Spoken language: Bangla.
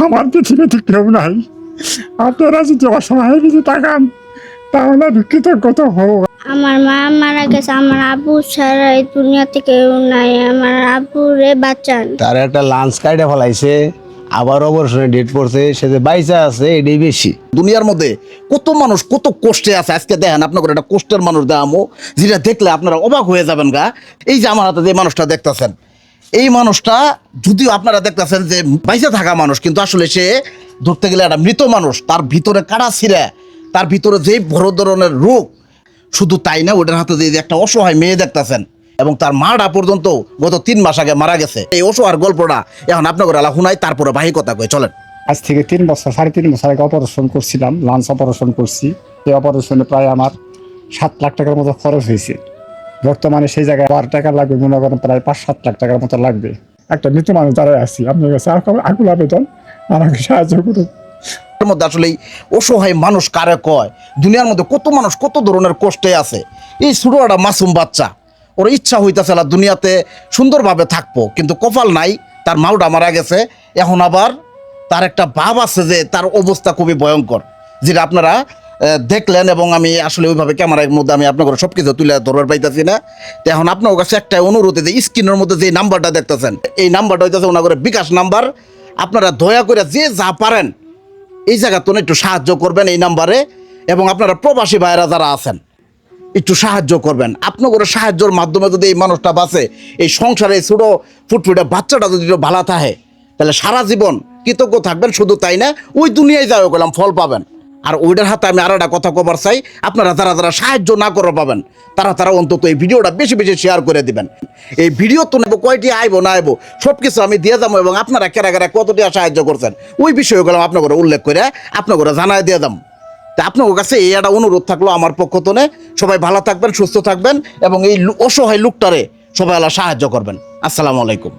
আমার পৃথিবীতে কেউ নাই। আপনারা যদি অসহায় কিছু তাকান তাহলে আমি কৃতজ্ঞতা হব। আমার মা মারা গেছে, আমার আব্বু ছাড়া এই দুনিয়াতে কেউ নাই, আমার আব্বুরে বাঁচান। তার একটা লাঞ্চ কাইডে ফেলাইছে, আবার অবসরে ডেট পড়ছে, সে যে বাইচা আছে এটাই বেশি। দুনিয়ার মধ্যে কত মানুষ কত কষ্টে আছে। আজকে দেখেন আপনার একটা কষ্টের মানুষ দেখামো, যেটা দেখলে আপনারা অবাক হয়ে যাবেন গা। এই যে আমার হাতে যে মানুষটা দেখতেছেন, এই মানুষটা যদিও আপনারা দেখতেছেন যে বাইচা থাকা মানুষ, কিন্তু আসলে সে ধরতে গেলে একটা মৃত মানুষ। তার ভিতরে কাটা ছিঁড়ে, তার ভিতরে যেই বড় ধরনের রোগ, শুধু তাই না, ওটার হাতে যে একটা অসহায় মেয়ে দেখতেছেন, এবং তার মাটা পর্যন্ত গত 3 মাস আগে মারা গেছে। এই অসহায়ের গল্পটা এখন আপনাকে আলা শুনাই, তারপরে বাহি কথা কয়ে চলেন। আজ থেকে 3 বছর 3.5 বছর আগে অপারেশন করছিলাম, লাঞ্চ অপারেশন করছি। এই অপারেশনে প্রায় আমার 7 লাখ টাকার মতো খরচ হয়েছে। বর্তমানে সেই জায়গায় আর টাকা লাগবে, মনে করেন প্রায় 5-7 লাখ টাকার মতো লাগবে। একটা মৃত মানুষ দাঁড়ায় আছি, আপনার কাছে আকুল আবেদন, আমাকে সাহায্য করুন। এর মধ্যে আসলে অসহায় মানুষ কারে কয়? দুনিয়ার মধ্যে কত মানুষ কত ধরনের কষ্টে আছে। এই ছোট একটা মাসুম বাচ্চা, ওর ইচ্ছা হইতেছে না দুনিয়াতে সুন্দরভাবে থাকবো, কিন্তু কপাল নাই, তার মাওটা মারা গেছে। এখন আবার তার একটা ভাব আছে যে তার অবস্থা খুবই ভয়ঙ্কর, যেটা আপনারা দেখলেন। এবং আমি আসলে ওইভাবে ক্যামেরার মধ্যে আমি আপনার সব কিছু তুলে ধরবার পাইতেছি না। তো এখন আপনার কাছে একটা অনুরোধ, যে স্ক্রিনের মধ্যে যে নাম্বারটা দেখতেছেন, এই নাম্বারটা হইতেছে ওনার বিকাশ নাম্বার। আপনারা দয়া করে যে যা পারেন এই জায়গা তো একটু সাহায্য করবেন এই নাম্বারে। এবং আপনারা প্রবাসী ভাইয়েরা যারা আছেন একটু সাহায্য করবেন। আপনাদের সাহায্যের মাধ্যমে যদি এই মানুষটা বাঁচে, এই সংসারে এই ছোটো ফুটফুটে বাচ্চাটা যদি একটু ভালো থাকে, তাহলে সারা জীবন কৃতজ্ঞ থাকবেন। শুধু তাই না, ওই দুনিয়ায় যাও গেলাম ফল পাবেন। আর ওইটার হাতে আমি আর একটা কথা কবার চাই, আপনারা যারা যারা সাহায্য না করে পাবেন, তারা অন্তত এই ভিডিওটা বেশি বেশি শেয়ার করে দিবেন। এই ভিডিও তো নেবো, কয়টি আইবো না আইবো সব কিছু আমি দিয়ে যাবো, এবং আপনারা কেরা কেরা কতটি সাহায্য করছেন ওই বিষয়গুলো আপনার উল্লেখ করে আপনার জানায় দিয়ে দাম। তা আপনার কাছে এই একটা অনুরোধ থাকলো আমার পক্ষ থেকে। সবাই ভালো থাকবেন, সুস্থ থাকবেন, এবং এই অসহায় লোকটারে সবাই সাহায্য করবেন। আসসালামু আলাইকুম।